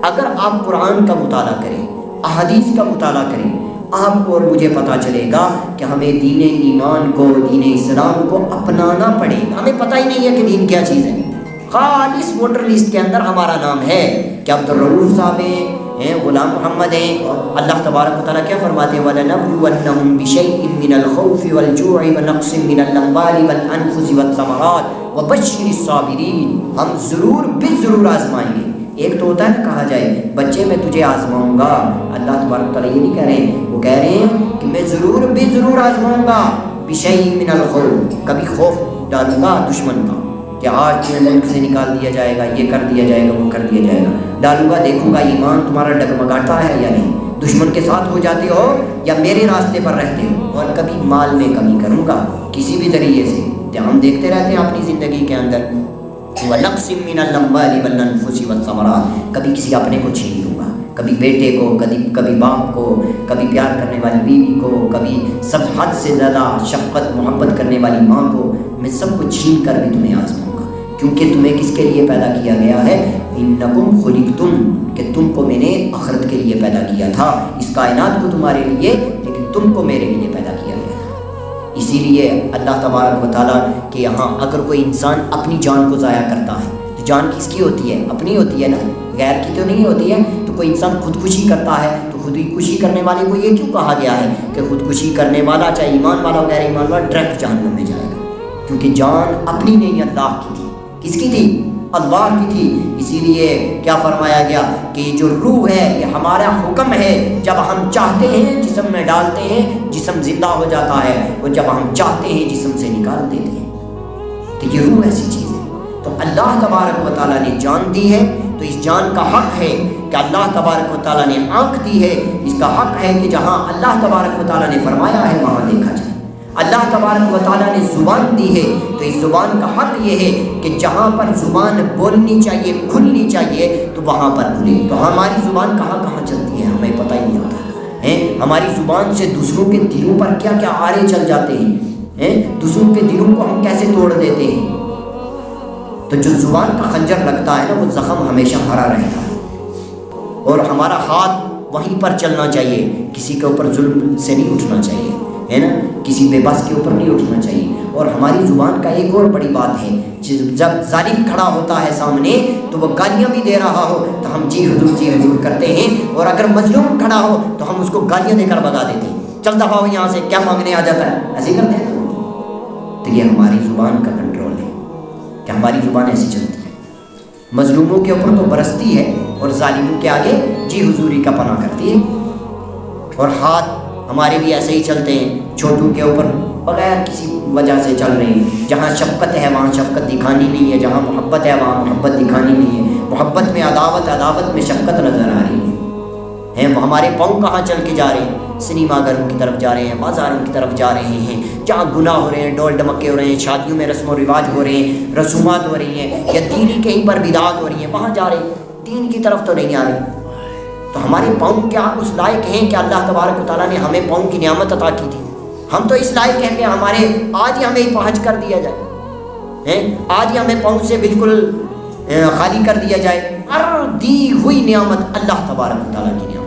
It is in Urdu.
اگر آپ قرآن کا مطالعہ کریں، احادیث کا مطالعہ کریں، آپ کو اور مجھے پتہ چلے گا کہ ہمیں دین ایمان کو، دین اسلام کو اپنانا پڑے گا۔ ہمیں پتہ ہی نہیں ہے کہ دین کیا چیز ہے۔ خالص ووٹر لسٹ کے اندر ہمارا نام ہے کہ عبدالرؤوف صاحب ہیں، غلام محمد ہیں۔ اللہ تبارک و تعالیٰ کیا فرماتے ہیں؟ وَلَنَبْلُوَنَّهُم بِشَيْءٍ مِّنَ الْخَوْفِ وَالْجُوعِ وَنَقْصٍ مِّنَ الْأَمْوَالِ وَالْأَنفُسِ وَالثَّمَرَاتِ وَبَشِّرِ الصَّابِرِينَ۔ ہم ضرور ضرور آزمائیں گے۔ ایک تو ہوتا ہے نا کہا جائے بچے میں تجھے آزماؤں گا، اللہ تبارک و تعالیٰ یہ نہیں کہہ رہے ہیں، وہ کہہ رہے ہیں کہ میں ضرور آزماؤں گا۔ بِشَيْءٍ مِّنَ الْخَوْفِ، کبھی خوف ڈالوں گا دشمن کا کہ آج تمہیں ملک سے نکال دیا جائے گا، یہ کر دیا جائے گا، وہ کر دیا جائے گا، ڈالوں گا، دیکھوں گا ایمان تمہارا ڈگمگاتا ہے یا نہیں، دشمن کے ساتھ ہو جاتے ہو یا میرے راستے پر رہتے ہو۔ اور کبھی مال میں کمی کروں گا کسی بھی ذریعے سے، تو ہم دیکھتے رہتے ہیں اپنی زندگی کے اندر۔ وَنَقْصٍ مِّنَ الْأَمْوَالِ وَالْأَنفُسِ وَالثَّمَرَاتِ، کبھی کسی اپنے کو چھین لوں گا، کبھی بیٹے کو، کبھی باپ کو، کبھی پیار کرنے والی بیوی کو، کبھی سب حد سے زیادہ شفقت محبت کرنے والی ماں کو، میں سب کو چھین کر بھی تمہیں آزماؤں گا۔ کیونکہ تمہیں کس کے لیے پیدا کیا گیا ہے؟ انکم خلقتم، کہ تم کو میں نے آخرت کے لیے پیدا کیا تھا، اس کائنات کو تمہارے لیے، لیکن تم کو میرے لیے پیدا کیا گیا تھا۔ اسی لیے اللہ تبارک و تعالیٰ کہ یہاں اگر کوئی انسان اپنی جان کو ضائع کرتا ہے تو جان کس کی ہوتی ہے؟ اپنی ہوتی ہے نا، غیر کی تو نہیں ہوتی ہے۔ تو کوئی انسان خودکشی کرتا ہے تو خودکشی کرنے والے کو یہ کیوں کہا گیا ہے کہ خودکشی کرنے والا چاہے ایمان والا ہو غیر ایمان والا ڈائریکٹ جہنم میں جائے گا؟ کیونکہ جان اپنی نہیں اللہ کی تھی۔ کس کی تھی؟ اللہ کی تھی۔ اسی لیے کیا فرمایا گیا کہ جو روح ہے یہ ہمارا حکم ہے، جب ہم چاہتے ہیں جسم میں ڈالتے ہیں، جسم زندہ ہو جاتا ہے، اور جب ہم چاہتے ہیں جسم سے نکال دیتے ہیں۔ تو یہ روح ایسی چیز ہے۔ تو اللہ تبارک و تعالیٰ نے جان دی ہے، تو اس جان کا حق ہے کہ اللہ تبارک و تعالیٰ نے آنکھ دی ہے، اس کا حق ہے کہ جہاں اللہ تبارک و تعالیٰ نے فرمایا ہے وہاں دیکھا جائے۔ اللہ تبارک و تعالیٰ نے زبان دی ہے، تو اس زبان کا حق یہ ہے کہ جہاں پر زبان بولنی چاہیے، کھلنی چاہیے، تو وہاں پر کھلے۔ تو ہماری زبان کہاں کہاں چلتی ہے ہمیں پتہ ہی نہیں ہوتا ہے۔ ہماری زبان سے دوسروں کے دلوں پر کیا کیا آرے چل جاتے ہیں، دوسروں کے دلوں کو ہم کیسے توڑ دیتے ہیں۔ تو جو زبان کا خنجر لگتا ہے نا، وہ زخم ہمیشہ ہرا رہتا ہے، اور ہمارا ہاتھ وہیں پر چلنا چاہیے، کسی کے اوپر ظلم سے نہیں اٹھنا چاہیے، ہے نا، کسی بے بس کے اوپر نہیں اٹھنا چاہیے۔ اور ہماری زبان کا ایک اور بڑی بات ہے، جب ظالم کھڑا ہوتا ہے سامنے تو وہ گالیاں بھی دے رہا ہو تو ہم جی حضور کرتے ہیں، اور اگر مظلوم کھڑا ہو تو ہم اس کو گالیاں دے کر بھگا دیتے ہیں، چل دفعہ ہو یہاں سے، کیا مانگنے آ جاتا ہے، ایسے کرتے ہیں۔ تو یہ ہماری زبان کا کنٹرول ہے کہ ہماری زبان ایسی چلتی ہے، مظلوموں کے اوپر تو برستی ہے اور ظالموں کے آگے جی حضوری کا پناہ کرتی ہے۔ اور ہاتھ ہمارے بھی ایسے ہی چلتے ہیں، چھوٹوں کے اوپر بغیر کسی وجہ سے چل رہے ہیں۔ جہاں شفقت ہے وہاں شفقت دکھانی نہیں ہے، جہاں محبت ہے وہاں محبت دکھانی نہیں ہے، محبت میں عداوت، عداوت میں شفقت نظر آ رہی ہے۔ ہمارے پاؤں کہاں چل کے جا رہے ہیں؟ سنیما گھروں کی طرف جا رہے ہیں، بازاروں کی طرف جا رہے ہیں، جہاں گناہ ہو رہے ہیں، ڈول ڈمکے ہو رہے ہیں، شادیوں میں رسم و رواج ہو رہے ہیں، رسومات ہو رہی ہیں، یا دینی کہیں پر بدعات ہو رہی ہیں، وہاں جا رہے ہیں، دین کی طرف تو نہیں آ رہے۔ تو ہمارے پاؤں کیا اس لائق ہیں کہ اللہ تبارک و تعالیٰ نے ہمیں پاؤں کی نعمت عطا کی تھی؟ ہم تو اس لائق ہیں کہ ہمارے آج ہی ہمیں پہنچ کر دیا جائے، آج ہی ہمیں پاؤں سے بالکل خالی کر دیا جائے۔ ہر دی ہوئی نعمت اللہ تبارک و تعالیٰ کی نعمت۔